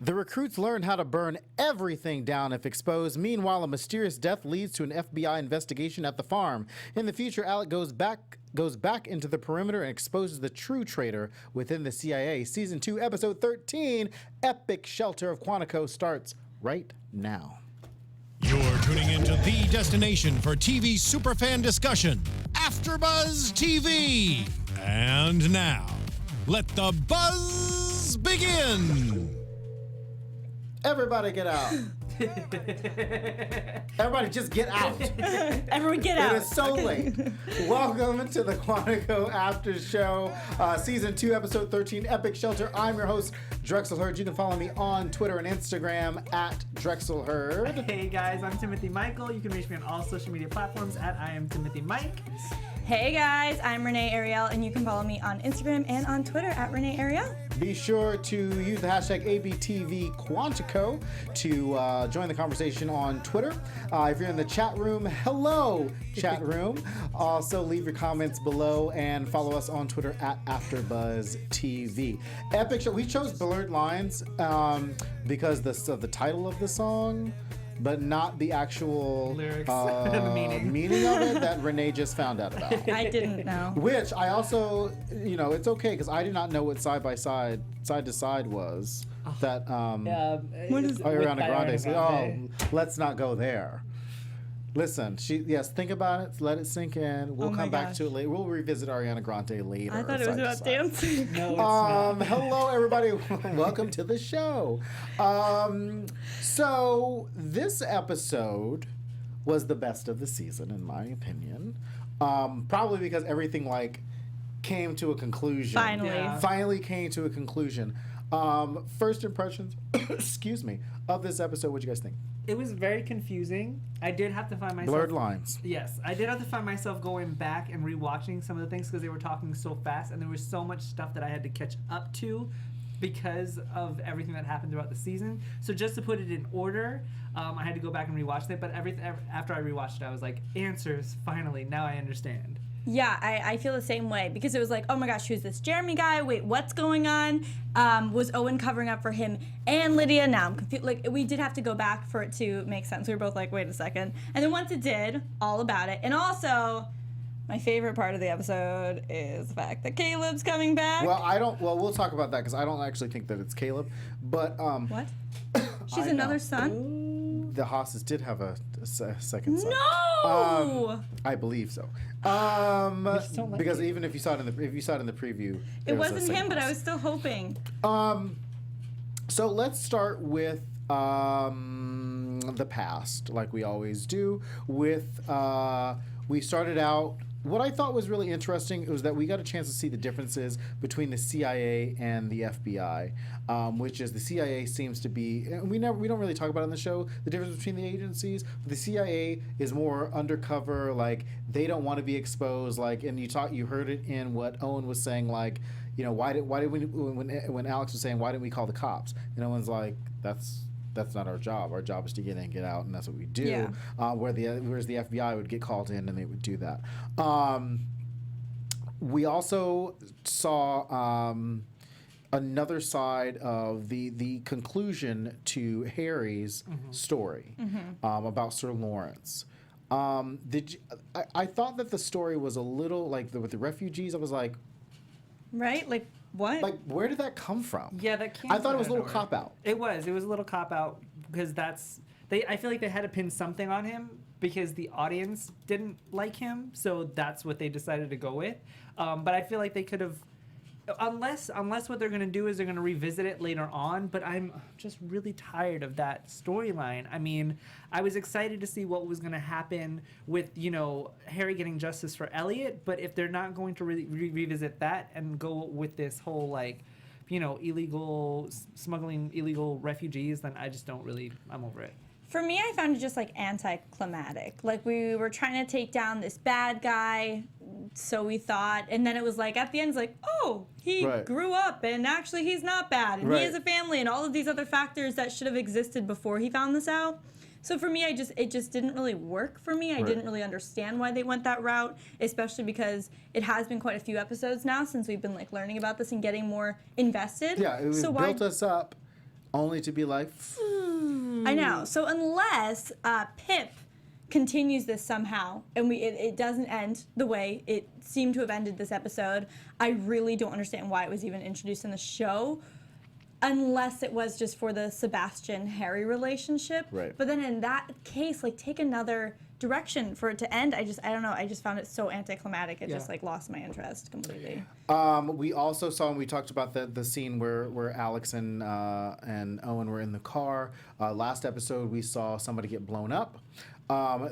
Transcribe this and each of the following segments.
The recruits learn how to burn everything down if exposed. Meanwhile, a mysterious death leads to an FBI investigation at the farm. In the future, Alec goes back into the perimeter and exposes the true traitor within the CIA. Season 2, Episode 13, Epic Shelter of Quantico starts right now. You're tuning into the destination for TV superfan discussion, AfterBuzz TV. And now, let the buzz begin. Everybody get out. Everybody just get out. Everyone get out. It is so late. Welcome to the Quantico After Show, Season 2, Episode 13, Epic Shelter. I'm your host, Drexel Hurd. You can follow me on Twitter and Instagram at Drexel Hurd. Hey guys, I'm Timothy Michael. You can reach me on all social media platforms at I am Timothy Mike. Hey guys, I'm Renee Ariel, and you can follow me on Instagram and on Twitter at Renee Ariel. Be sure to use the hashtag ABTVQuantico to join the conversation on Twitter. If you're in the chat room, hello, chat room. Also, leave your comments below and follow us on Twitter at AfterBuzz TV. Epic Show. We chose Blurred Lines because of the title of the song, but not the actual Lyrics, meaning of it that Renee just found out about. I didn't know. Which I also, it's okay because I did not know what side to side was. That What is Ariana Grande said, "Oh, let's not go there." Listen, think about it, let it sink in. We'll come back to it later. We'll revisit Ariana Grande later. I thought it was about dancing. No, it's not. Hello, everybody. Welcome to the show. So this episode was the best of the season, in my opinion. Probably because everything came to a conclusion. Finally. Yeah. Finally came to a conclusion. First impressions, excuse me, of this episode. What do you guys think? It was very confusing. I did have to find myself... Blurred lines. Yes, I did have to find myself going back and rewatching some of the things because they were talking so fast and there was so much stuff that I had to catch up to because of everything that happened throughout the season. So just to put it in order, I had to go back and rewatch it. But after I rewatched it, I was like, answers, finally, now I understand. Yeah, I feel the same way because it was like, oh my gosh, who's this Jeremy guy? Wait, what's going on? Was Owen covering up for him and Lydia? Now I'm confused. We did have to go back for it to make sense. We were both like, wait a second. And then once it did, all about it. And also, my favorite part of the episode is the fact that Caleb's coming back. Well, we'll talk about that because I don't actually think that it's Caleb. But What? She's another son? The Haas's did have a second son. No! I believe so. just don't like Because it. even if you saw it in the preview, It there was a wasn't second him, but I Haas. was still hoping. So let's start with the past, like we always do. We started out. What I thought was really interesting was that we got a chance to see the differences between the CIA and the FBI, which is the CIA seems to be, and we don't really talk about it on the show, the difference between the agencies. But the CIA is more undercover, they don't want to be exposed, and you heard it in what Owen was saying, why did we, when Alex was saying, why didn't we call the cops? And Owen's like, that's not our job. Our job is to get in, get out, and that's what we do. Yeah. Whereas the FBI would get called in and they would do that. We also saw another side of the conclusion to Harry's story about Sir Lawrence. I thought that the story was a little with the refugees. I was like, Right? What? where did that come from? Yeah, that came I thought it was a little nowhere. cop out. It was a little cop out because I feel like they had to pin something on him because the audience didn't like him, so that's what they decided to go with. But I feel like they could have, unless what they're gonna do is they're gonna revisit it later on. But I'm just really tired of that storyline. I mean, I was excited to see what was gonna happen with Harry getting justice for Elliot, but if they're not going to really revisit that and go with this whole illegal smuggling illegal refugees, then I just don't really. I'm over it. For me, I found it just anticlimactic. We were trying to take down this bad guy, so we thought, and then it was at the end, it's oh, he Right. grew up, and actually he's not bad, and Right. he has a family, and all of these other factors that should have existed before he found this out. So for me, it just didn't really work for me. I Right. didn't really understand why they went that route, especially because it has been quite a few episodes now since we've been learning about this and getting more invested. Yeah, it so built us up only to be like, I know. So unless Pip continues this somehow, and it doesn't end the way it seemed to have ended this episode, I really don't understand why it was even introduced in the show, unless it was just for the Sebastian-Harry relationship. Right. But then in that case, like, take another direction for it to end. I don't know. I just found it so anticlimactic. It just, like, lost my interest completely. we also saw, and we talked about the scene where Alex and Owen were in the car. Last episode, we saw somebody get blown up.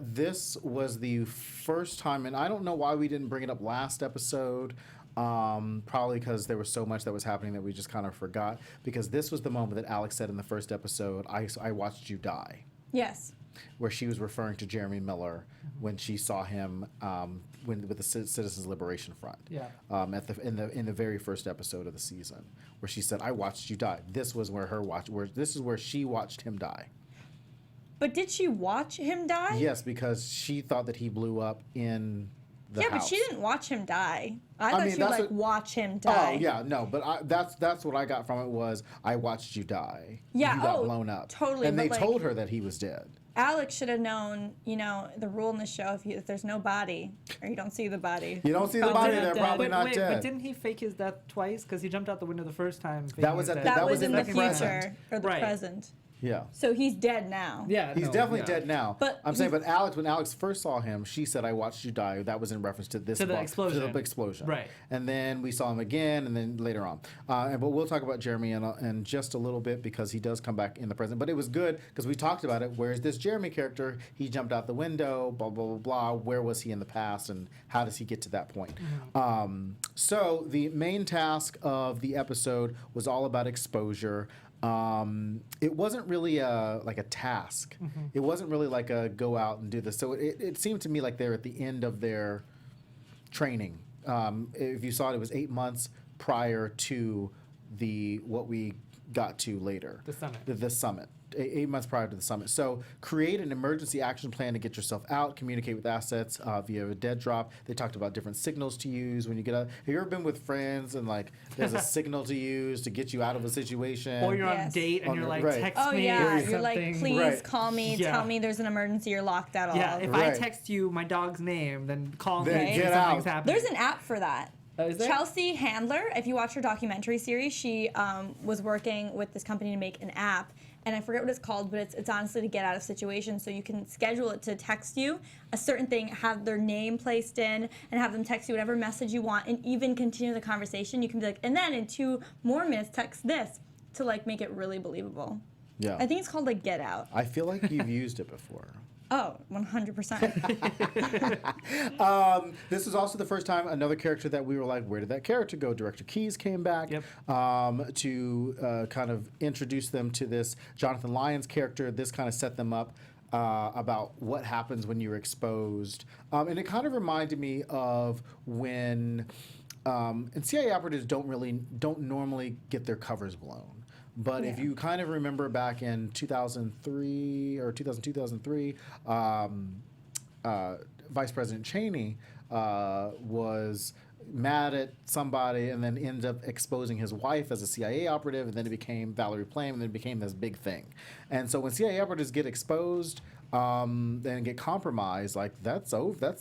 This was the first time, and I don't know why we didn't bring it up last episode. Probably because there was so much that was happening that we just kind of forgot. Because this was the moment that Alex said in the first episode, I watched you die. Yes. Where she was referring to Jeremy Miller when she saw him with the Citizens Liberation Front. Yeah. In the very first episode of the season, where she said, "I watched you die." This was where this is where she watched him die. But did she watch him die? Yes, because she thought that he blew up in the house. But she didn't watch him die. I thought mean, she would, that's like, watch him Oh die. yeah, no, but that's what I got from it was I watched you die. Yeah, you got blown up. totally, And they but, like, told her that he was dead. Alex should have known, the rule in the show, if there's no body, or you don't see the body. You don't see the probably body, not they're dead. probably But not wait, dead. but didn't he fake his death twice? Because he jumped out the window the first time. That was faking at- his death. That was in the second future, present. or the Right. present. Yeah. So he's dead now. Yeah, He's no, definitely yeah. dead now. But I'm saying, when Alex first saw him, she said, "I watched you die." That was in reference to this To the to explosion. the explosion. Right. And then we saw him again, and then later on. But we'll talk about Jeremy in just a little bit because he does come back in the present. But it was good because we talked about it. Whereas this Jeremy character, he jumped out the window, blah blah blah blah. Where was he in the past, and how does he get to that point? So the main task of the episode was all about exposure. It wasn't really like a task. It wasn't really like a go out and do this. So it seemed to me like they're at the end of their training. If you saw it, it was 8 months prior to what we got to later. The summit. The summit. 8 months prior to the summit. So create an emergency action plan to get yourself out, communicate with assets via a dead drop. They talked about different signals to use when you get out. Have you ever been with friends and like there's a signal to use to get you out of a situation? Or you're on a Yes. date and On you're the- like, right. text Oh me yeah, or you're like, something. please Right. call me, Yeah. tell me there's an emergency, you're locked out. Yeah, all. if Right. I text you my dog's name, then call Then me. get if something's out. happening. There's an app for that. Is there? Chelsea Handler, if you watch her documentary series, she was working with this company to make an app, and I forget what it's called, but it's honestly to get out of situations. So you can schedule it to text you a certain thing, have their name placed in, and have them text you whatever message you want, and even continue the conversation. You can be like, and then in 2 more minutes, text this to like make it really believable. Yeah. I think it's called like Get Out. I feel like you've used it before. Oh, 100%. This was also the first time another character that we were like, where did that character go? Director Keyes came back Yep. to kind of introduce them to this Jonathan Lyons character. This kind of set them up about what happens when you're exposed. And it kind of reminded me of when, and CIA operatives don't normally get their covers blown. But if you kind of remember back in 2003 or 2003, Vice President Cheney was mad at somebody and then ended up exposing his wife as a CIA operative, and then it became Valerie Plame, and then it became this big thing. And so when CIA operatives get exposed and get compromised, like that's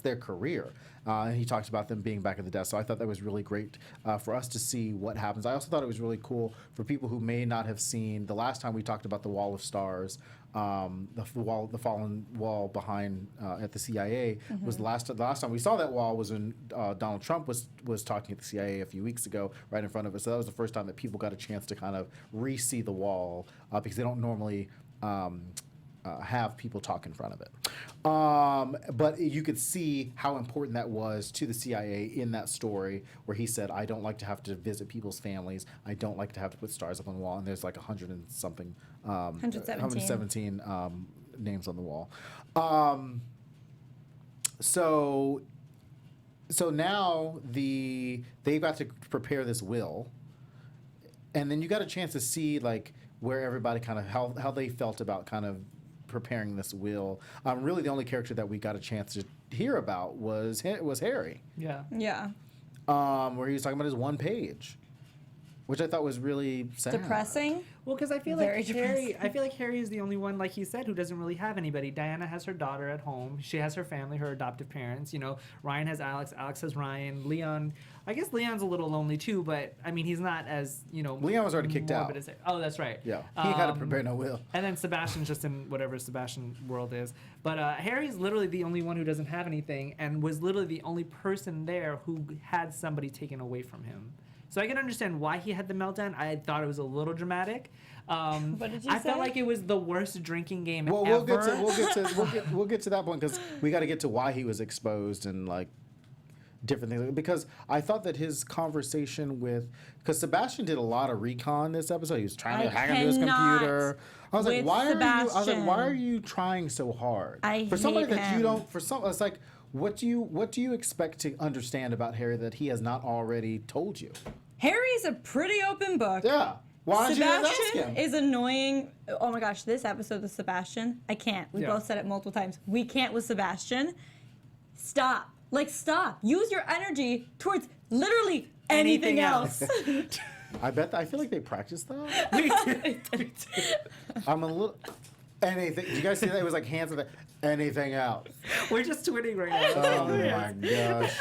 their career. And he talks about them being back at the desk. So I thought that was really great for us to see what happens. I also thought it was really cool for people who may not have seen the last time we talked about the Wall of Stars, the fallen wall behind at the CIA was the last time we saw that wall was when Donald Trump was talking at the CIA a few weeks ago, right in front of us. So that was the first time that people got a chance to kind of re-see the wall because they don't normally. Have people talk in front of it. But you could see how important that was to the CIA in that story where he said, I don't like to have to visit people's families. I don't like to have to put stars up on the wall. And there's like 100 and something, 117 names on the wall. So now they've got to prepare this will. And then you got a chance to see like where everybody kind of, how they felt about kind of preparing this will. Really, the only character that we got a chance to hear about was Harry. Yeah. Yeah. Where he was talking about his one page. which I thought was really sad. Depressing. Well, because I feel Very like Harry, depressing. I feel like Harry is the only one, like he said, who doesn't really have anybody. Diana has her daughter at home. She has her family, her adoptive parents. You know, Ryan has Alex. Alex has Ryan. Leon, I guess Leon's a little lonely too, but I mean, he's not as Leon was already kicked out. morbid as- Oh, that's right. Yeah, he had to prepare no will. And then Sebastian's just in whatever Sebastian world is. But Harry's literally the only one who doesn't have anything, and was literally the only person there who had somebody taken away from him. So I can understand why he had the meltdown. I thought it was a little dramatic. What did you I say? felt like it was the worst drinking game Well, ever. we'll get to that point because we got to get to why he was exposed and like different things. Because I thought that his conversation because Sebastian did a lot of recon this episode. He was trying to hack into his cannot computer. I was like, with why are you? I was like, Sebastian. why are you trying so hard? I for somebody hate that you him. don't. For some, it's like. What do you expect to understand about Harry that he has not already told you? Harry's a pretty open book. Yeah. Why don't you just ask Sebastian him? is annoying. Oh my gosh, this episode with Sebastian, I can't. We Yeah. both said it multiple times. We can't with Sebastian. Stop. Like, stop. Use your energy towards literally anything else. I feel like they practiced that. I'm a little. Anything? Did you guys see that? It was like hands of the anything else. We're just twitting right now. Oh my gosh.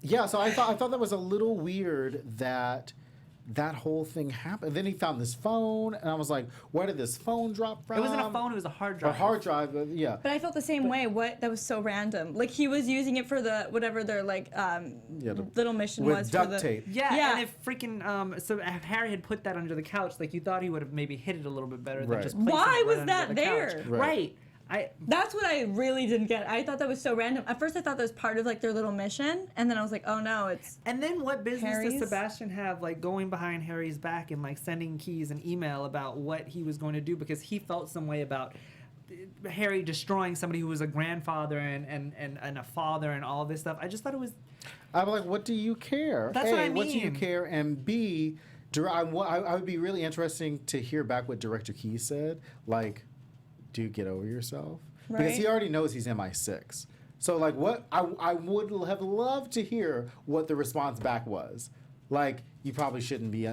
Yeah. So I thought that was a little weird that whole thing happened. Then he found this phone, and I was like, where did this phone drop from? It wasn't a phone, it was a hard Or drive. hard drive. Yeah. But I felt the same way. That was so random. Like, he was using it for the whatever their like the- little mission with was duct for the tape. Yeah, Yeah. and if freaking so if Harry had put that under the couch, like you thought he would have maybe hit it a little bit better than Right. just placing Why it right was under that the there? couch. Right. Right. That's what I really didn't get. I thought that was so random. At first I thought that was part of like their little mission, and then I was like, oh no, it's And then what business Harry's? does Sebastian have, like, going behind Harry's back and, like, sending Keys an email about what he was going to do because he felt some way about Harry destroying somebody who was a grandfather and a father and all this stuff. I just thought it was... I'm like, what do you care? That's A, what I what do you mean. care? And B, I would be really interesting to hear back what Director Key said. Like, do you get over yourself? Because he Right. already knows he's MI6. So, like, what I would have loved to hear what the response back was. Like, you probably should be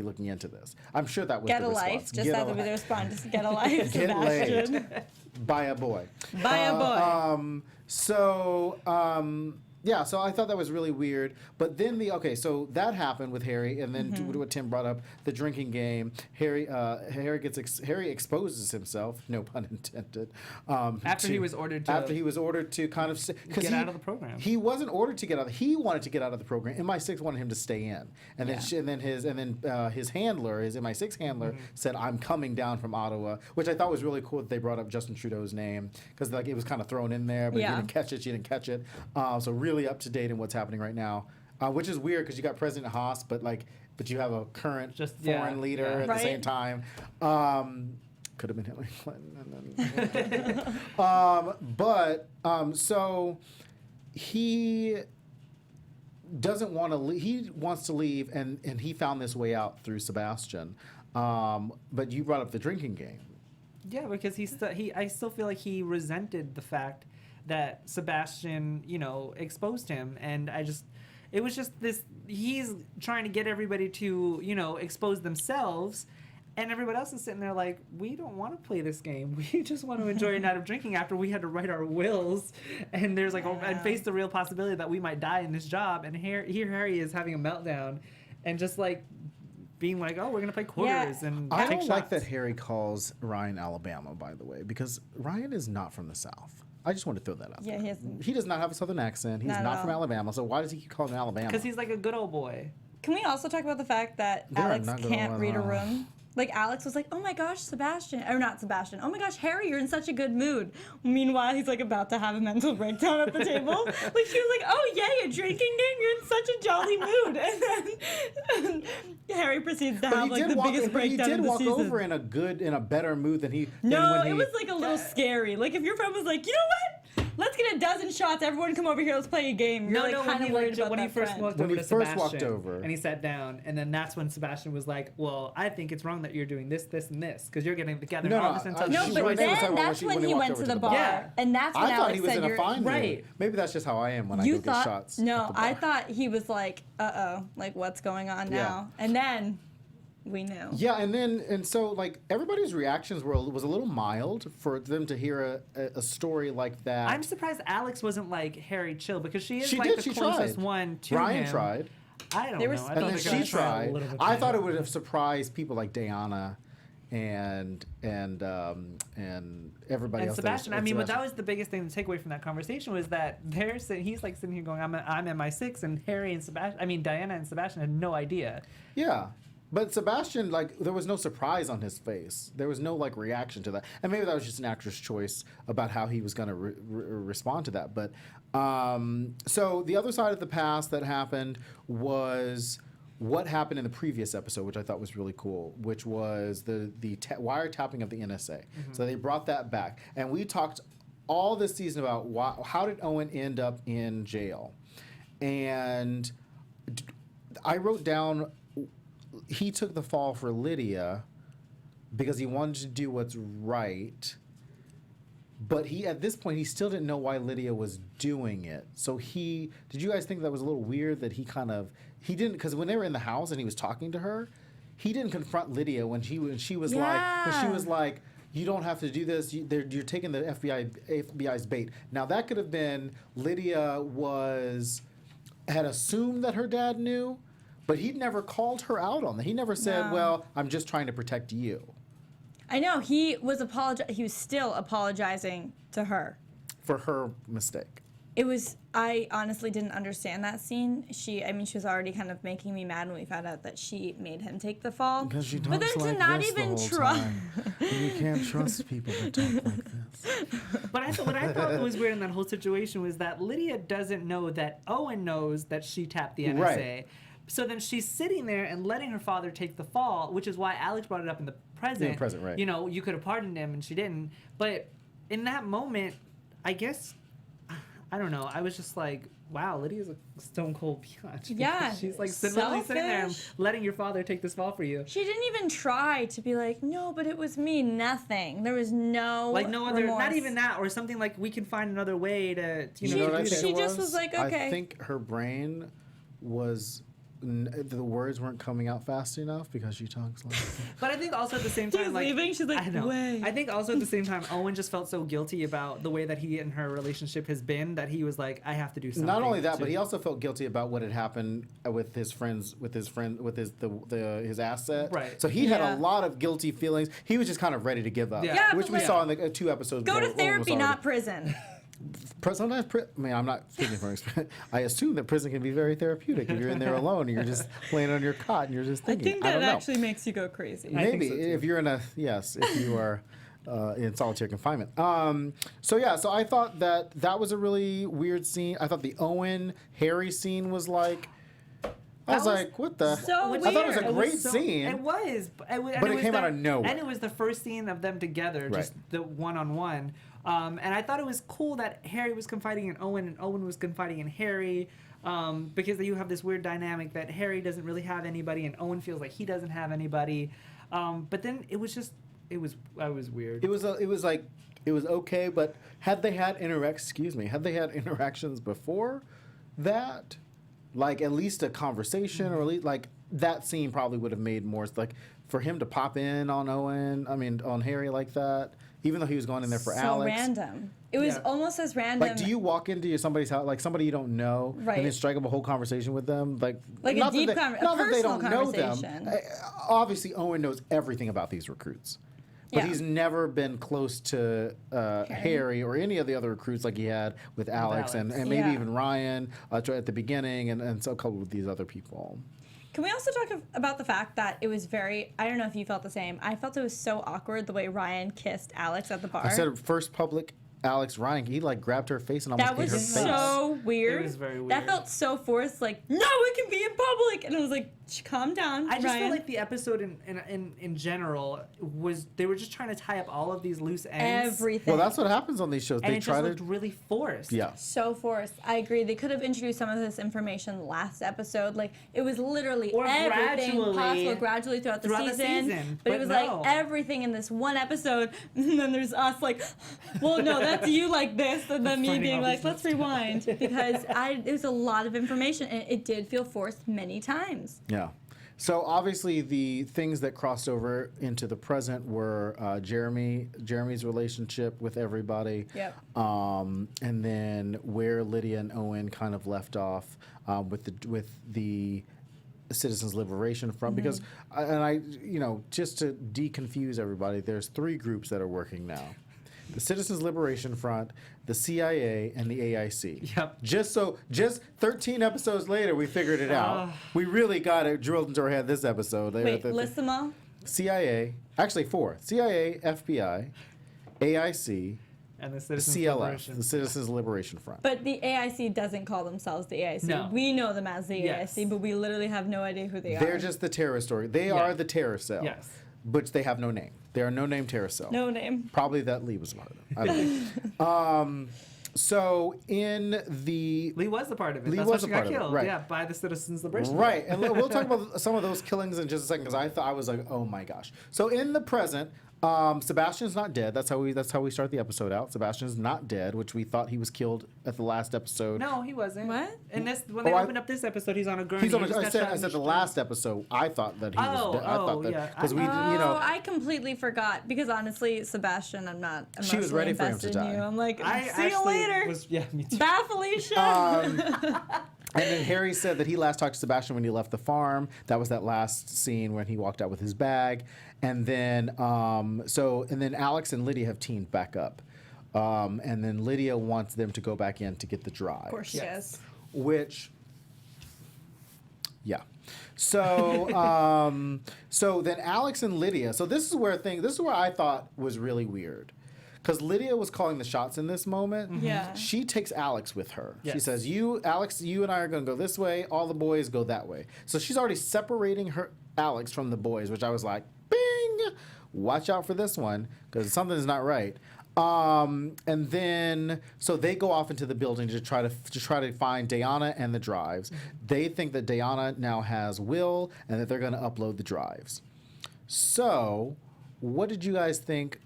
looking into this. I'm sure that was get the a response. life. Just Get that a would be the life. response. Just get a life, Get laid. Sebastian. By a boy. By a boy. Yeah, so I thought that was really weird. But then so that happened with Harry, and then Mm-hmm. to what Tim brought up, the drinking game. Harry exposes himself, no pun intended. After he was ordered to kind of get out of the program. He wasn't ordered to get out. He wanted to get out of the program. MI6 wanted him to stay in, and then his handler, his MI6 handler, said, "I'm coming down from Ottawa," which I thought was really cool that they brought up Justin Trudeau's name because like it was kind of thrown in there, but Yeah. you didn't catch it. She didn't catch it. So really up to date in what's happening right now, which is weird because you got President Haas, but you have a current foreign leader at the same Right. time. Could have been Hillary Clinton. So he doesn't want to leave. He wants to leave, and he found this way out through Sebastian. But you brought up the drinking game. Yeah, because I still feel like he resented the fact that Sebastian, exposed him, and it was just this. He's trying to get everybody to, expose themselves, and everybody else is sitting there like, we don't want to play this game. We just want to enjoy a night of drinking after we had to write our wills, and there's and face the real possibility that we might die in this job. And here Harry is having a meltdown, and just like being like, oh, we're gonna play quarters and I take don't like shots. that Harry calls Ryan Alabama, by the way, because Ryan is not from the South. I just want to throw that out Yeah, there. he isn't. He does not have a Southern accent. He's Not at not from all. Alabama, so why does he keep calling him Alabama? Because he's like a good old boy. Can we also talk about the fact that There are Alex not gonna can't lie. read a room? Like, Alex was like, oh my gosh, Sebastian. Or not Sebastian. Oh my gosh, Harry, you're in such a good mood. Meanwhile, he's like about to have a mental breakdown at the table. Like, she was like, oh yay, a drinking game? You're in such a jolly mood. And then Harry proceeds to have like the biggest breakdown He of did the walk season. over in a better mood than he. No, than when it was like a little scary. Like, if your friend was like, you know what? Let's get a dozen shots. Everyone come over here. Let's play a game. You're like kind of worried about when he that first friend. walked When over he to first Sebastian, walked over. and he sat down, and then that's when Sebastian was like, "Well, I think it's wrong that you're doing this, this, and this because you're getting together No, and all no, this and I- stuff." No, She but was talking then about that's when he walked went over to the bar. bar, Yeah. and that's when I thought Alex he was said in a you're fine mood. right. Maybe that's just how I am when I You go get thought shots. no, at the bar. I thought he was like, like what's going on now? And then we knew. Yeah, and so like everybody's reactions was a little mild for them to hear a story like that. I'm surprised Alex wasn't like Harry chill because she is She like did, the she closest tried. one to Ryan him. tried, I don't They were know. I and thought then they she could have tried a tried. little bit I thought it better. would have surprised people like Diana and everybody And else. Sebastian, that I was, mean, but Sebastian. that was the biggest thing to take away from that conversation was that he's like sitting here going, I'm MI6, and Harry and Sebastian, I mean, Diana and Sebastian had no idea. Yeah. But Sebastian, like, there was no surprise on his face. There was no, like, reaction to that. And maybe that was just an actor's choice about how he was going to respond to that. But, so the other side of the past that happened was what happened in the previous episode, which I thought was really cool, which was the wiretapping of the NSA. So they brought that back. And we talked all this season about how did Owen end up in jail. And I wrote down he took the fall for Lydia because he wanted to do what's right. But at this point, he still didn't know why Lydia was doing it. So did you guys think that was a little weird that he didn't, because when they were in the house and he was talking to her, he didn't confront Lydia when she was like, you don't have to do this. You're taking the FBI's bait. Now that could have been Lydia had assumed that her dad knew, but he never called her out on that. He never said, No. well, I'm just trying to protect you. I know he was still apologizing to her. For her mistake. I honestly didn't understand that scene. She was already kind of making me mad when we found out that she made him take the fall. Because she but talks then like to not this even the whole try. time. You can't trust people that talk like this. But what I thought was weird in that whole situation was that Lydia doesn't know that Owen knows that she tapped the NSA. Right. So then she's sitting there and letting her father take the fall, which is why Alex brought it up in the present. In the present, right. You know, you could have pardoned him and she didn't. But in that moment, I guess, I don't know, I was just like, wow, Lydia's a stone cold biatch. Yeah, She's like literally sitting there and selfish. letting your father take this fall for you. She didn't even try to be like, no, but it was me. Nothing. There was no Like no other, not remorse. even that, or something like we can find another way to, You know what I do think that. she it just was like, okay. I think her brain was... the words weren't coming out fast enough because she talks like that. But I think also at the same He time, was like leaving, she's like, I know. "Wait." I think also at the same time, Owen just felt so guilty about the way that he and her relationship has been that he was like, I have to do something. Not only that, but to- he also felt guilty about what had happened with his asset. Right. So he had Yeah. a lot of guilty feelings. He was just kind of ready to give up. Yeah. Yeah, which but we like- saw in the 2 episodes. Go ago. to Owen was therapy, already- not prison. Sometimes, I'm not speaking from experience. I assume that prison can be very therapeutic if you're in there alone and you're just laying on your cot and you're just I thinking. think that don't know. actually makes you go crazy. I think Maybe so, too. if you're if you are in solitary confinement. So I thought that was a really weird scene. I thought the Owen Harry scene was like. I was That was like, what the? so I thought it was a weird. great scene. It was. And But it was came out of nowhere. And it was the first scene of them together, Right. just the one-on-one. And I thought it was cool that Harry was confiding in Owen and Owen was confiding in Harry. Because you have this weird dynamic that Harry doesn't really have anybody and Owen feels like he doesn't have anybody. But then it was weird. It was okay, but had they had interactions before that, like at least a conversation or at least like that scene probably would have made more like for him to pop in on on Harry like that, even though he was going in there for so Alex. random. It was Yeah. almost as random. Like, do you walk into somebody's house, like somebody you don't know, Right. and then strike up a whole conversation with them? Like Like a not that deep they- a not that they personal don't know them. conversation. Obviously, Owen knows everything about these recruits. But Yeah. he's never been close to Harry or any of the other recruits like he had with Alex, Alex. and maybe Yeah. even Ryan at the beginning, and so a couple of these other people. Can we also talk about the fact that it was very, I don't know if you felt the same, I felt it was so awkward the way Ryan kissed Alex at the bar. I said first public Alex Ryan, he like grabbed her face and almost That ate her was face. so weird. It was very That weird. felt so forced. Like, no, it can be in public. And I was like, calm down, I just Ryan. feel like the episode in general was they were just trying to tie up all of these loose ends. Everything. Well, that's what happens on these shows. And They it try just to. looked really forced. Yeah. So forced. I agree. They could have introduced some of this information last episode. Like, it was literally Or everything possible gradually throughout the throughout the season. season, But but it was no. like everything in this one episode. And then there's us like, well, no, that's you like this. And then me Finding being all like, these let's rewind. Because it was a lot of information. And it did feel forced many times. Yeah. So obviously the things that crossed over into the present were Jeremy's relationship with everybody. Yep. And then where Lydia and Owen kind of left off with the Citizens Liberation Front, because just to deconfuse everybody, there's 3 groups that are working now. The Citizens Liberation Front, the CIA, and the AIC. Yep. Just 13 episodes later, we figured it out. We really got it drilled into our head this episode. Wait, list them all? CIA, actually 4. CIA, FBI, AIC, And the Citizens CLF, Liberation. the Citizens Liberation Front. But the AIC doesn't call themselves the AIC. No. We know them as the Yes. AIC, but we literally have no idea who they are. They're just the terrorist story. They Yeah. are the terror cell. Yes. But they have no name. They are no name terror cell. No name. Probably that Lee was a part of it. I don't know. So in the Lee was a part of it. Lee That's was why she a part got of it, killed. right. Yeah, by the Citizens Liberation. right, and we'll talk about some of those killings in just a second because I was like, oh my gosh. So in the present, Sebastian's not dead. That's how we start the episode out. Sebastian's not dead, which we thought he was killed at the last episode. No, he wasn't. What? And this when they Oh, I- opened up this episode, he's on a gurney. He's on. He just I got said shot in the street. last episode. I thought that he was dead. I thought that yeah. because we, Oh, I completely forgot because honestly, Sebastian, I'm not. She was ready for him to invested in die. You. I'm like, I see you actually later. Yeah, me too. Bye, Felicia. And then Harry said that he last talked to Sebastian when he left the farm. That was that last scene when he walked out with his bag. And then and then Alex and Lydia have teamed back up. And then Lydia wants them to go back in to get the drive. Of course she is. Which, yeah. So so then Alex and Lydia. So this is where I thought was really weird. Because Lydia was calling the shots in this moment. Yeah. She takes Alex with her. She Yes. says, Alex, you and I are going to go this way. All the boys go that way. So she's already separating Alex from the boys, which I was like, bing, watch out for this one because something's not right. And then, so they go off into the building to try to find Diana and the drives. They think that Diana now has Will and that they're going to upload the drives. So, what did you guys think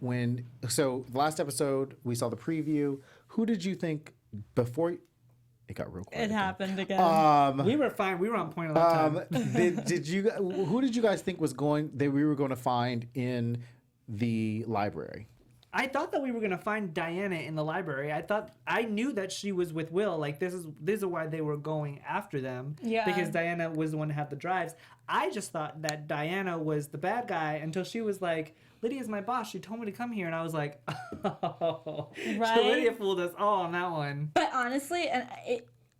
so last episode, we saw the preview. Who did you think before, it got real quiet. It happened again. We were fine. We were on point all the time. Who did you guys think we were going to find in the library? I thought that we were gonna find Diana in the library. I knew that she was with Will. Like this is why they were going after them. Yeah. Because Diana was the one who had the drives. I just thought that Diana was the bad guy until she was like, Lydia's my boss. She told me to come here, and I was like, oh, Right? So Lydia fooled us all on that one. But honestly, and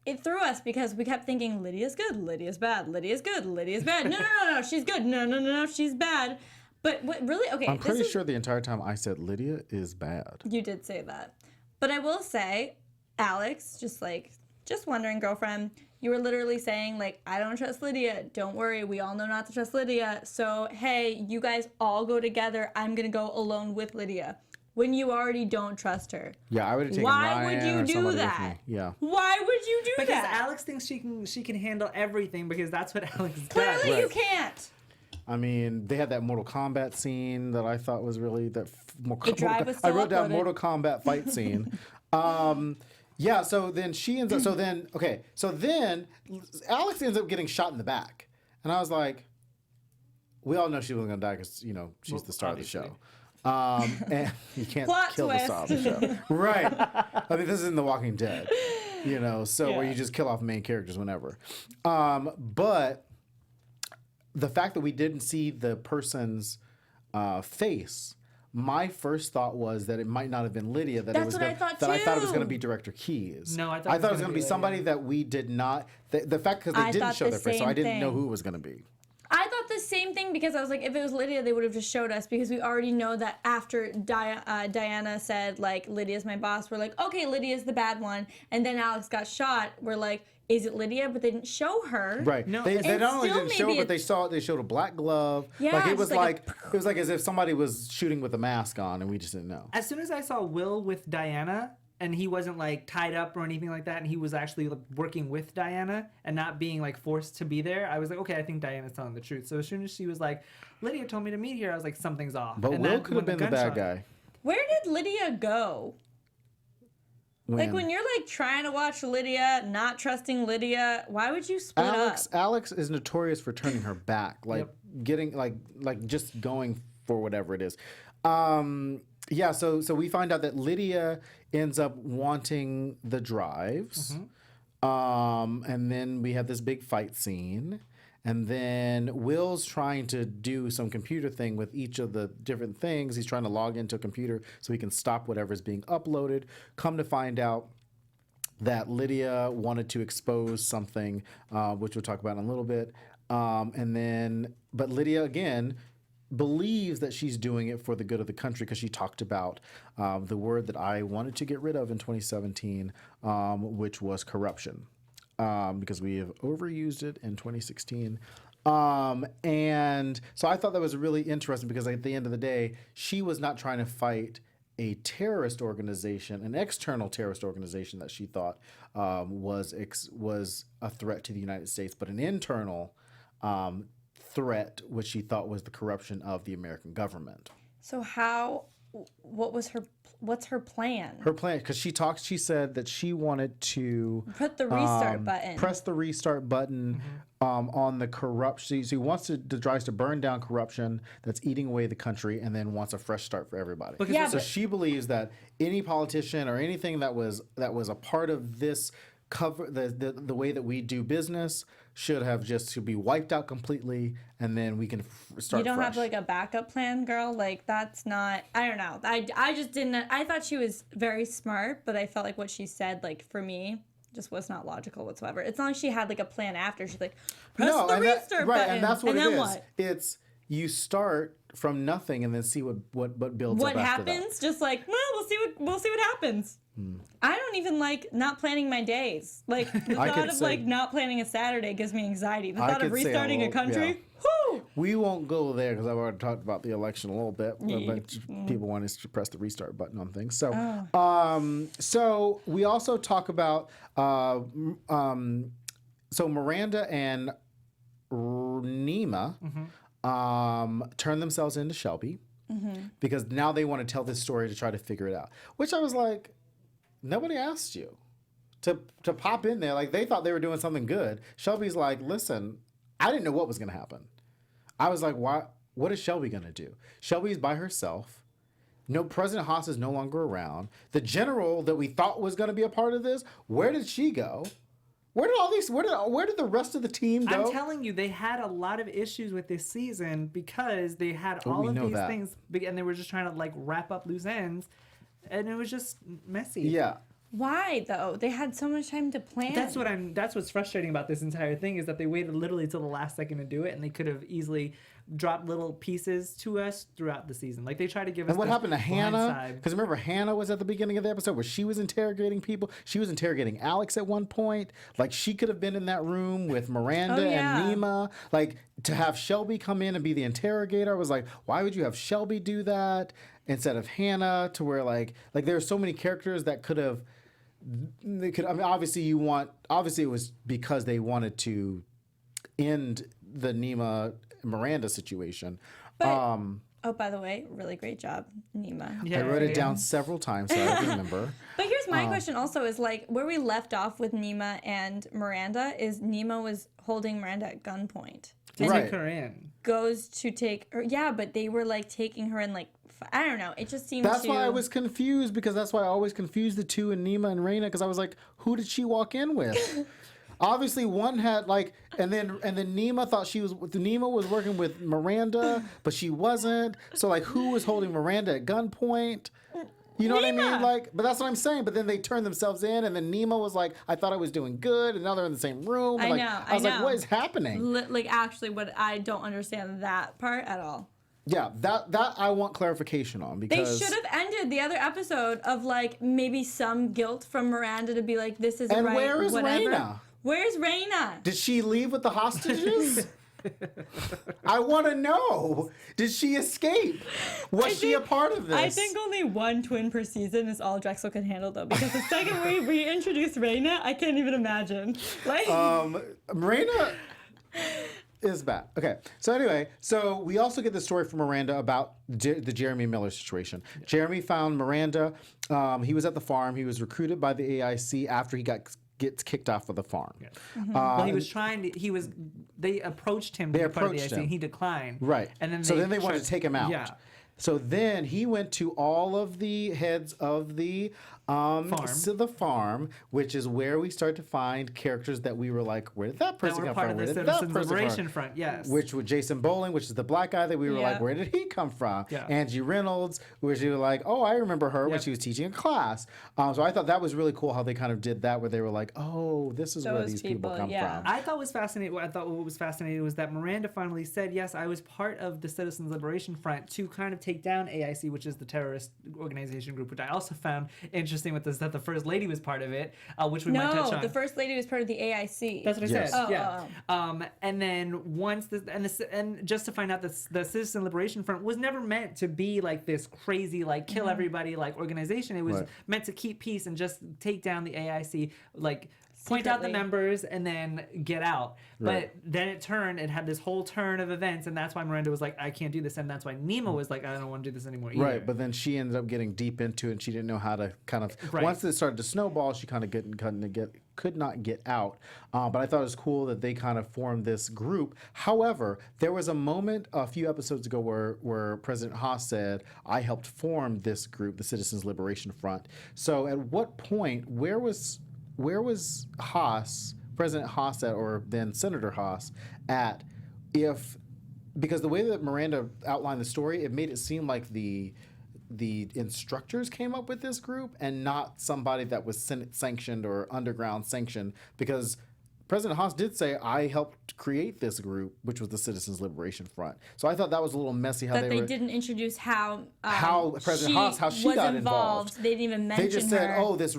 it threw us because we kept thinking Lydia's good, Lydia's bad, Lydia's good, Lydia's bad. No, she's good. No, she's bad. But what really? Okay, I'm pretty sure the entire time I said Lydia is bad. You did say that. But I will say, Alex, just wondering, girlfriend, you were literally saying, like, I don't trust Lydia. Don't worry. We all know not to trust Lydia. So, hey, you guys all go together. I'm going to go alone with Lydia. When you already don't trust her. Yeah, I would have taken Why Ryan would you or do somebody with that? me. Yeah. Why would you do Because that? Alex thinks she can handle everything because that's what Alex does. Clearly Right. you can't. I mean, they had that Mortal Kombat scene that I thought was really drive was I still wrote down uploaded. Mortal Kombat fight scene. Yeah, so then she ends up. So then Alex ends up getting shot in the back, and I was like, we all know she wasn't gonna die because she's the star of the show. And you can't Plot kill the star of the show, right? I mean, this is in The Walking Dead, so where Yeah. you just kill off main characters whenever. But the fact that we didn't see the person's face, my first thought was that it might not have been Lydia. That That's what I thought I thought it was too. going to be Director Keyes. No, I thought it was going to be Lydia. somebody that we did not. The fact because they I didn't thought show the their face, so I same didn't know thing. who it was going to be. I thought the same thing because I was like, if it was Lydia, they would have just showed us because we already know that after Diana said, like, Lydia's my boss, we're like, okay, Lydia's the bad one. And then Alex got shot. We're like, is it Lydia? But they didn't show her. Right. No, they and not only still didn't show it, maybe but they showed a black glove. Yeah, like it just was like it was like as if somebody was shooting with a mask on, and we just didn't know. As soon as I saw Will with Diana, and he wasn't like tied up or anything like that, and he was actually like, working with Diana and not being like forced to be there, I was like, okay, I think Diana's telling the truth. So as soon as she was like, Lydia told me to meet here, I was like, something's off. But and Will that- could have when been the bad gunshot- guy. Where did Lydia go? Like when you're like trying to watch Lydia, not trusting Lydia, why would you split up? Alex is notorious for turning her back, like Yep. getting like just going for whatever it is. Yeah, so we find out that Lydia ends up wanting the drives. And then we have this big fight scene. And then Will's trying to do some computer thing with each of the different things. He's trying to log into a computer so he can stop whatever's being uploaded. Come to find out that Lydia wanted to expose something, which we'll talk about in a little bit. But Lydia, again, believes that she's doing it for the good of the country because she talked about the word that I wanted to get rid of in 2017, which was corruption. Because we have overused it in 2016. And so I thought that was really interesting because at the end of the day, she was not trying to fight a terrorist organization, an external terrorist organization that she thought was a threat to the United States, but an internal threat, which she thought was the corruption of the American government. So what's her plan? Her plan, because she said that she wanted to Put the restart button. press the restart button on the corruption. So he wants to tries to burn down corruption that's eating away the country, and then wants a fresh start for everybody. Because- Yeah, so but- she believes that any politician or anything that was a part of this cover the way that we do business should be wiped out completely, and then we can start. You don't fresh. have like a backup plan, girl? Like that's not, I don't know. I just didn't, I thought she was very smart, but I felt like what she said, like for me, just was not logical whatsoever. It's not like she had like a plan after. She's like, press the and restart button. and that's what and it then is. what? It's you start from nothing and then see what builds What up after that. happens? Just like, well, we'll see what happens. I don't even like not planning my days. Like the thought could of say- like not planning a Saturday gives me anxiety. The I thought of could say a restarting a little- country, whoo! We won't go there because I've already talked about the election a little bit. Yeah. But people want us to press the restart button on things. So, Oh. so we also talk about so Miranda and Nima turn themselves into Shelby because now they want to tell this story to try to figure it out. Which I was like, nobody asked you to pop in there. Like they thought they were doing something good. Shelby's like, listen, I didn't know what was going to happen. I was like, what is Shelby going to do? Shelby's by herself. No, President Haas is no longer around. The general that we thought was going to be a part of this, where did she go? Where did the rest of the team go? I'm telling you, they had a lot of issues with this season because they had Oh, all we of know these that. things, and they were just trying to like wrap up loose ends, and it was just messy. Yeah. Why though? They had so much time to plan. That's what's frustrating about this entire thing is that they waited literally till the last second to do it, and they could have easily dropped little pieces to us throughout the season. Like they tried to give us. And what the happened to blind Hannah? side. Because remember, Hannah was at the beginning of the episode where she was interrogating people. She was interrogating Alex at one point. Like she could have been in that room with Miranda Oh, yeah. and Nima. Like to have Shelby come in and be the interrogator, I was like, why would you have Shelby do that instead of Hannah? To where like there are so many characters that could have. I mean, obviously it was because they wanted to end the Nima Miranda situation. But, oh, by the way, really great job, Nima. Yeah, I wrote it yeah. down several times so I remember. But here's my question also is like where we left off with Nima and Miranda is Nima was holding Miranda at gunpoint. To Right. take her in. Goes to take her, yeah, but they were like taking her in like, I don't know. It just seemed That's too... why I was confused because that's why I always confused the two in Nima and Reina because I was like, who did she walk in with? Obviously, one had like, and then Nima thought Nima was working with Miranda, but she wasn't. So like, who was holding Miranda at gunpoint? You know what I mean? Nima. Like, but that's what I'm saying. But then they turned themselves in, and then Nima was like, "I thought I was doing good," and now they're in the same room. I Like, know. I was like, "What is happening?" Like, actually, what I don't understand that part at all. Yeah, that I want clarification on They because should have ended the other episode of like maybe some guilt from Miranda to be like, this isn't And right. where is whatever. Raina? Where's Raina? Did she leave with the hostages? I want to know. Did she escape? Was she a part of this? I think only one twin per season is all Drexel can handle, though, because the second we reintroduce Raina, I can't even imagine. Like, Miranda is bad. Okay. So anyway, so we also get the story from Miranda about the Jeremy Miller situation. Jeremy found Miranda. He was at the farm. He was recruited by the AIC after he gets kicked off of the farm. Yes. Well, he was trying to. They approached him. They to be part of the approached IC, him. and he declined. Right. And then so then they wanted tried- to take him out. Yeah. So then he went to all of the heads of the farm, which is where we start to find characters that we were like, where did that That person were come part from? of Where the did that Citizens person come Liberation from? Front. Yes. Which was Jason Bowling, which is the black guy that we were like, Yeah. where did he come from? Yeah. Angie Reynolds, which you were like, oh, I remember her when Yep. she was teaching a class. So I thought that was really cool how they kind of did that, where they were like, oh, this is where Those these people people, come yeah. from. I thought was fascinating. What was fascinating was that Miranda finally said, "Yes, I was part of the Citizens Liberation Front to kind of take down AIC, which is the terrorist organization group." Which I also found interesting with this, that the First Lady was part of it, which we might touch no, on. the First Lady was part of the AIC. That's what I Yes. said. Oh, Yeah. oh, And then and just to find out that the Citizen Liberation Front was never meant to be like this crazy, like kill everybody like organization. It was Right. meant to keep peace and just take down the AIC, like point out the Secretly. members and then get out. Right. But then it had this whole turn of events, and that's why Miranda was like, I can't do this, and that's why Nemo was like, I don't want to do this anymore either. Right, but then she ended up getting deep into it, and she didn't know how to kind of. Right. Once it started to snowball, she kind of could not get out. But I thought it was cool that they kind of formed this group. However, there was a moment a few episodes ago where President Haas said, "I helped form this group, the Citizens Liberation Front." So, at what point? Where was Haas, President Haas, or then Senator Haas at? Because the way that Miranda outlined the story, it made it seem like the instructors came up with this group and not somebody that was Senate sanctioned or underground sanctioned, because President Haas did say, I helped create this group, which was the Citizens Liberation Front. So I thought that was a little messy how that they were. didn't introduce how President Haas, how she was got involved. They didn't even mention They just said, her. "Oh, this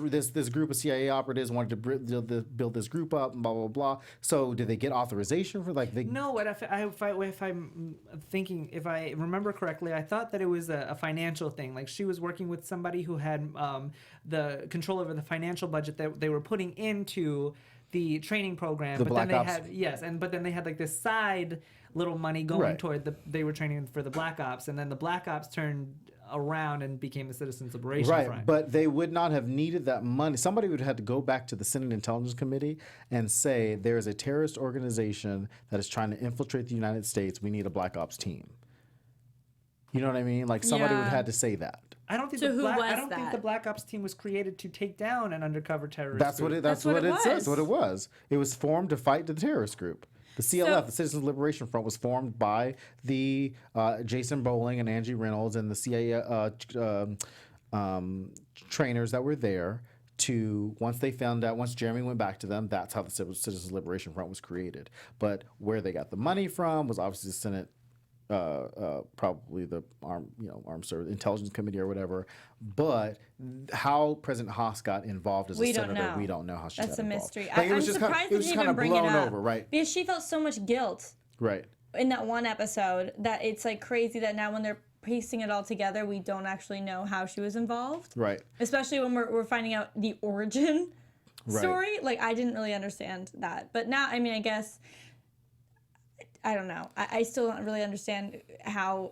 group of CIA operatives wanted to build this group up, and blah blah blah." So, did they get authorization for like? No, if I'm thinking, if I remember correctly, I thought that it was a financial thing. Like she was working with somebody who had the control over the financial budget that they were putting into the training program. The but Black then Ops. but then they had like this side little money going Right. toward they were training for the Black Ops, and then the Black Ops turned around and became the Citizens Liberation Right, Front. but they would not have needed that money. Somebody would have had to go back to the Senate Intelligence Committee and say, there is a terrorist organization that is trying to infiltrate the United States. We need a Black Ops team. You know what I mean? Like somebody would have Yeah. had to say that. I don't think So who I was don't think that? the Black Ops team was created to take down an undercover terrorist That's group. what it. That's what it says. was. What it was. It was formed to fight the terrorist group. The CLF, So- the Citizens Liberation Front, was formed by the Jason Bowling and Angie Reynolds and the CIA trainers that were there. Once Jeremy went back to them, that's how the Citizens Liberation Front was created. But where they got the money from was obviously the Senate. Probably the Armed Services Intelligence Committee or whatever, but how President Haas got involved as We a don't senator, know. we don't know how she That's got a involved. mystery. Like, I'm surprised they didn't even bring it blown up. over, right? Because she felt so much guilt Right. in that one episode that it's like crazy that now when they're piecing it all together, we don't actually know how she was involved. Right. Especially when we're finding out the origin Right. story. Like, I didn't really understand that. But now, I mean, I guess, I don't know. I still don't really understand how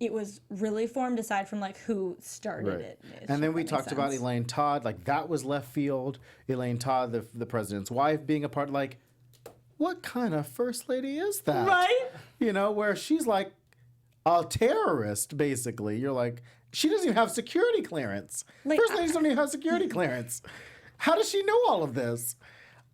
it was really formed aside from, like, who started Right. it. And then we If that talked makes about sense. Elaine Todd, like that was left field. Elaine Todd, the president's wife, being a part, like, what kind of first lady is that? Right? You know, where she's like a terrorist, basically. You're like, she doesn't even have security clearance. Like, First ladies don't even have security clearance. How does she know all of this?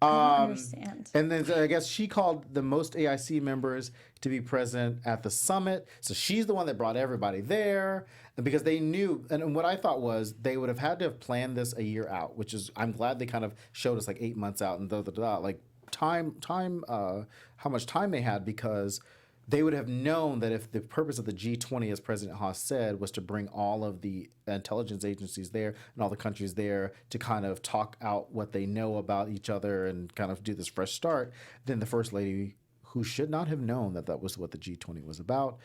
don't understand. And then I guess she called the most AIC members to be present at the summit. So she's the one that brought everybody there. And because they knew, and what I thought was they would have had to have planned this a year out, which is, I'm glad they kind of showed us like 8 months out and like how much time they had, because they would have known that if the purpose of the G20, as President Haas said, was to bring all of the intelligence agencies there and all the countries there to kind of talk out what they know about each other and kind of do this fresh start, then the First Lady, who should not have known that that was what the G20 was about,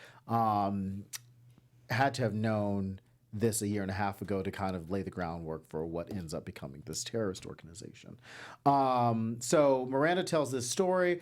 had to have known this a year and a half ago to kind of lay the groundwork for what ends up becoming this terrorist organization. So Miranda tells this story.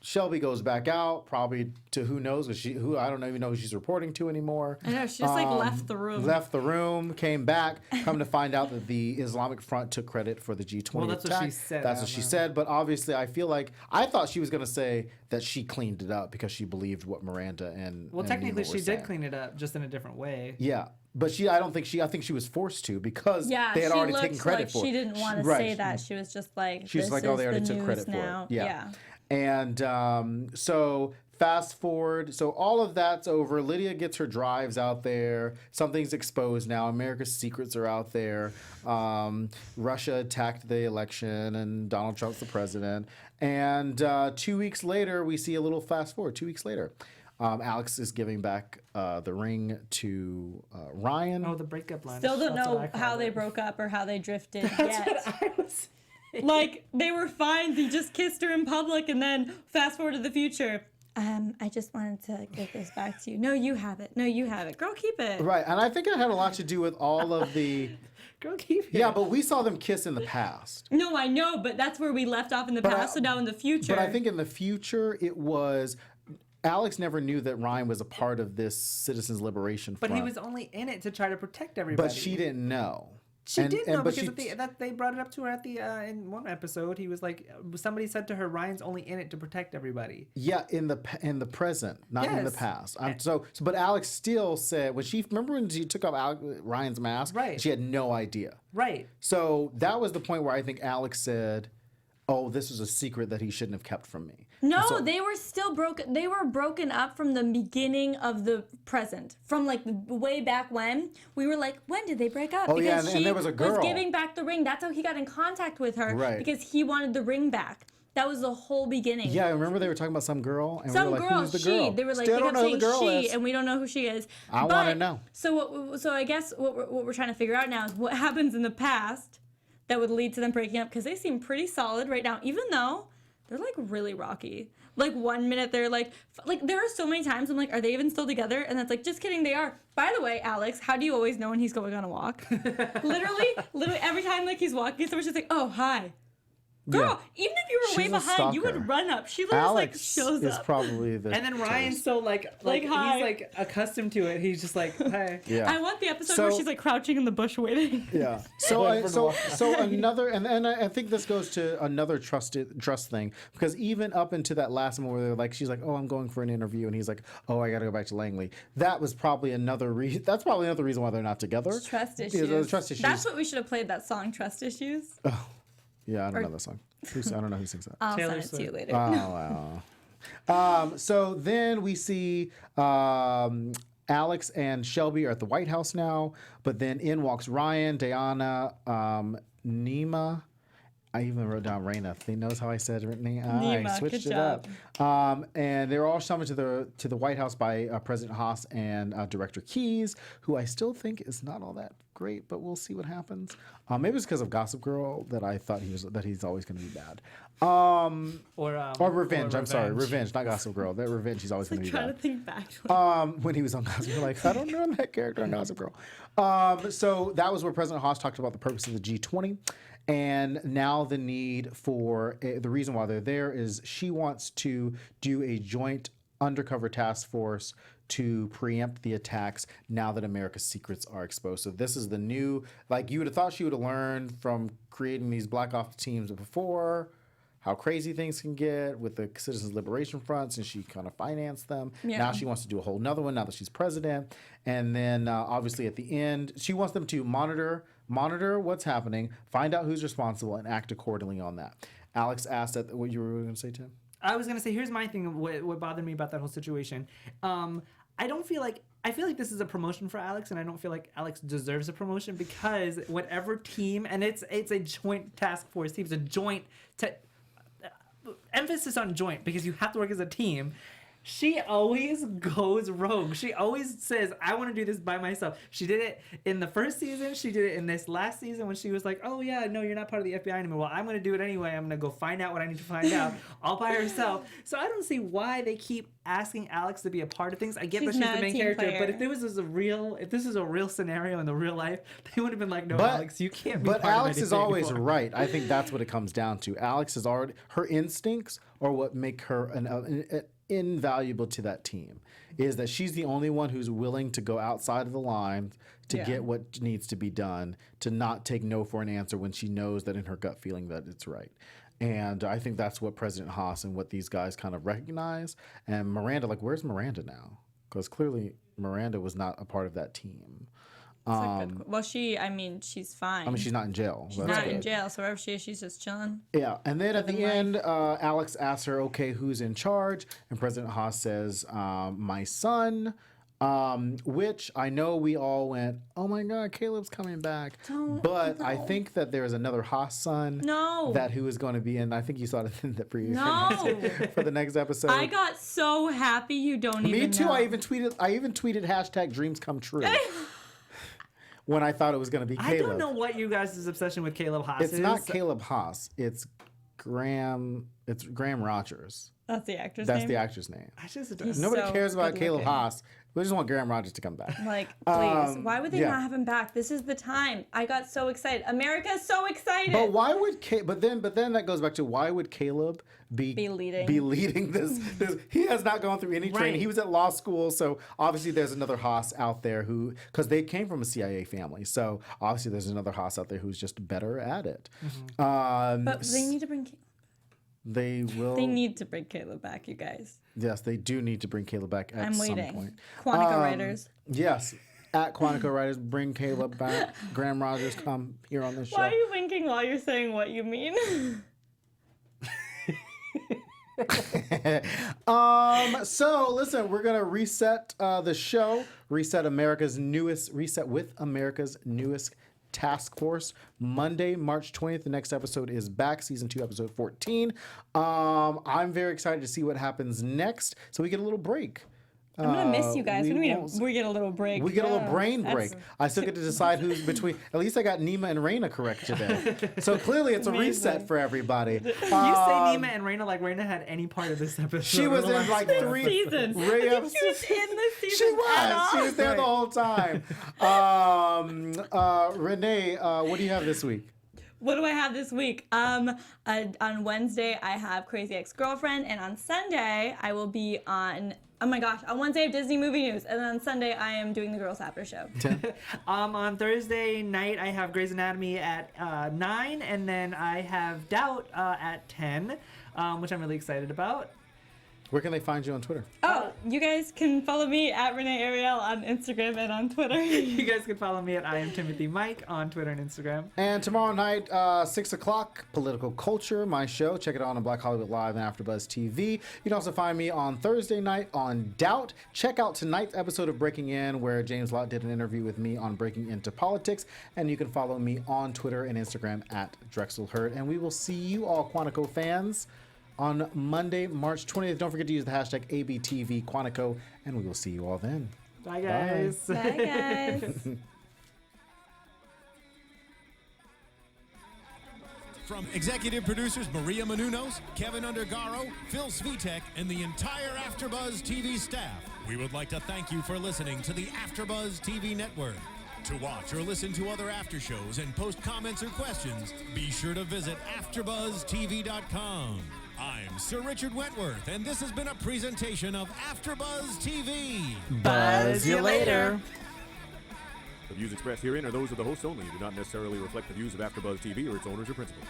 Shelby goes back out, probably to who knows, who I don't even know who she's reporting to anymore. I know, she just like left the room. Left the room, came back, come to find out that the Islamic Front took credit for the G20 Well, that's attack. what she said. That's what she said, but obviously I feel like, I thought she was going to say that she cleaned it up because she believed what Miranda and Well, and technically Nima were she did saying. clean it up, just in a different way. Yeah. But I think she was forced to, because Yeah, they had she already looked taken credit like for it. she didn't want to Right. say that. She was just like, She's this like, is oh, they already the took news credit now. for it. Yeah. And so fast forward. So all of that's over. Lydia gets her drives out there. Something's exposed now. America's secrets are out there. Russia attacked the election and Donald Trump's the president. And 2 weeks later, we see a little fast forward. 2 weeks later, Alex is giving back the ring to Ryan. Oh, the breakup lunch. Still don't That's what know I called how they it. broke up or how they drifted That's yet. what I was Like, they were fine. He just kissed her in public, and then fast forward to the future. I just wanted to give this back to you. No, you have it. No, you have it. Girl, keep it. Right. And I think it had a lot to do with all of the... Girl, keep it. Yeah, but we saw them kiss in the past. No, I know, but that's where we left off in the past, so now in the future. But I think in the future, it was... Alex never knew that Ryan was a part of this Citizens Liberation Front. But he was only in it to try to protect everybody. But she didn't know. She did know, but because they brought it up to her at the in one episode. He was like, somebody said to her, Ryan's only in it to protect everybody. Yeah, in the present, not in the Yes. past. But Alex still said when she took off Ryan's mask, Right. she had no idea. Right. So that was the point where I think Alex said, "Oh, this was a secret that he shouldn't have kept from me." No, So- they were still broken. They were broken up from the beginning of the present. From like way back when. We were like, when did they break up? Oh, yeah, because and there was a girl. was giving back the ring. That's how he got in contact with her. Right. Because he wanted the ring back. That was the whole beginning. Yeah, I remember they were talking about some girl, and Some we were like, girl, "Who's the she. girl?" They were like, Still they don't kept know who saying the girl she, is. and we don't know who she is. I wanna know. So I guess what we're trying to figure out now is what happens in the past that would lead to them breaking up, because they seem pretty solid right now, even though they're like really rocky. Like 1 minute they're like there are so many times I'm like, are they even still together? And that's like, just kidding, they are. By the way, Alex, how do you always know when he's going on a walk? literally every time like he's walking, someone's just like, oh, hi. Girl, even if you were way She's a behind, you stalker. would run up. She literally Alex like shows is up. probably the. And then Ryan's terrorist. so like hi. he's like accustomed to it. He's just like, hey. Yeah. I want the episode where So- she's like crouching in the bush waiting. Yeah. So another, and I think this goes to another trust thing, because even up into that last moment where they're like, she's like, oh, I'm going for an interview, and he's like, oh, I got to go back to Langley. That was probably another reason. That's probably another reason why they're not together. Trust Yeah, issues. the trust issues. That's what we should have played, that song, Trust Issues. Yeah, I don't know that song. I don't know who sings that. I'll Taylor send it to you Swift. later. Oh, wow. So then we see Alex and Shelby are at the White House now, but then in walks Ryan, Diana, Nima. I even wrote down Raina. He knows how I said it. I Nima, switched good it up. And they're all summoned to the White House by President Haas and Director Keyes, who I still think is not all that great, but we'll see what happens. Maybe it's because of Gossip Girl that I thought he's always going to be bad. Or Revenge. I'm sorry, Revenge, not Gossip Girl. That Revenge, he's always going to be Trying bad. to think back. When he was on Gossip Girl, like, I don't know that character on Gossip Girl. So that was where President Haas talked about the purpose of the G20. And now the need for, the reason why they're there is she wants to do a joint undercover task force to preempt the attacks now that America's secrets are exposed. So this is the new, like you would have thought she would have learned from creating these black ops teams before, how crazy things can get with the Citizens Liberation Fronts, and she kind of financed them. Yeah. Now she wants to do a whole nother one now that she's president. And then obviously at the end, she wants them to monitor monitor what's happening, find out who's responsible, and act accordingly on that. Alex asked what you were going to say, Tim. I was gonna say, here's my thing. What bothered me about that whole situation. I feel like this is a promotion for Alex, and I don't feel like Alex deserves a promotion because whatever team, and it's a joint task force team, it's a joint emphasis on joint because you have to work as a team. She always goes rogue. She always says, I want to do this by myself. She did it in the first season. She did it in this last season when she was like, oh, yeah, no, you're not part of the FBI anymore. Well, I'm going to do it anyway. I'm going to go find out what I need to find out all by herself. So I don't see why they keep asking Alex to be a part of things. I get that she's the main character, but if this is a real scenario in the real life, they would have been like, no, Alex, you can't be part Alex of is always anymore. right. I think that's what it comes down to. Alex is already, her instincts are what make her an invaluable to that team, is that she's the only one who's willing to go outside of the lines to get what needs to be done, to not take no for an answer when she knows that in her gut feeling that it's right. And I think that's what President Haas and what these guys kind of recognize. And Miranda, like, where's Miranda now? Because clearly Miranda was not a part of that team. Well, she's fine. I mean, she's not in jail. She's not in jail, so wherever she is, she's just chilling. Yeah, and then at the end, Alex asks her, okay, who's in charge? And President Haas says, my son, which I know we all went, oh my God, Caleb's coming back. But I think that there is another Haas son who is going to be in, I think you saw it in the preview for the next episode. I got so happy you don't even know. Me too. I even tweeted hashtag dreams come true. When I thought it was going to be Caleb. I don't know what you guys' obsession with Caleb Haas is. It's not Caleb Haas. It's Graham Rogers. That's the actor's name? name? That's the actor's name. He's Nobody so cares about Caleb good-looking. Haas. We just want Graham Rogers to come back. Like, please. Why would they not have him back? This is the time. I got so excited. America's so excited. But why would but then that goes back to why would Caleb be leading this? He has not gone through any training. He was at law school, so obviously there's another Haas out there who, because they came from a CIA family, so obviously there's another Haas out there who's just better at it. But they need to bring They will. They need to bring Caleb back, you guys. Yes, they do need to bring Caleb back at some point. Quantico writers. Yes, at Quantico writers, bring Caleb back. Graham Rogers, come here on this show. Why are you winking while you're saying what you mean? So listen, we're gonna reset the show. Reset with America's newest task force. Monday, March 20th. The next episode is back. Season 2, episode 14. I'm very excited to see what happens next. So we get a little break. I'm gonna miss you guys. What do you mean we get a little break? We get a little brain break. I still get to decide who's between. At least I got Nima and Raina correct today. So clearly it's a reset for everybody. You say Nima and Raina like Raina had any part of this episode. She was in like 3 seasons. She was in the season. She was there the whole time. Renee, what do you have this week? What do I have this week? On Wednesday I have Crazy Ex-Girlfriend, and on Sunday I will be on. Oh my gosh, on Wednesday I have Disney Movie News, and then on Sunday I am doing the Girls After Show. On Thursday night I have Grey's Anatomy at 9, and then I have Doubt at 10, which I'm really excited about. Where can they find you on Twitter? Oh, you guys can follow me at Renee Ariel on Instagram and on Twitter. You guys can follow me at I am Timothy Mike on Twitter and Instagram. And tomorrow night, 6 o'clock, Political Culture, my show. Check it out on Black Hollywood Live and AfterBuzz TV. You can also find me on Thursday night on Doubt. Check out tonight's episode of Breaking In, where James Lott did an interview with me on breaking into politics. And you can follow me on Twitter and Instagram at Drexel Hurd. And we will see you all, Quantico fans, on Monday, March 20th. Don't forget to use the hashtag ABTV Quantico, and we will see you all then. Bye, guys. Bye, guys. From executive producers Maria Menounos, Kevin Undergaro, Phil Svitek, and the entire AfterBuzz TV staff, we would like to thank you for listening to the AfterBuzz TV network. To watch or listen to other after shows and post comments or questions, be sure to visit AfterBuzzTV.com. I'm Sir Richard Wentworth, and this has been a presentation of AfterBuzz TV. Buzz you later. The views expressed herein are those of the hosts only and do not necessarily reflect the views of AfterBuzz TV or its owners or principals.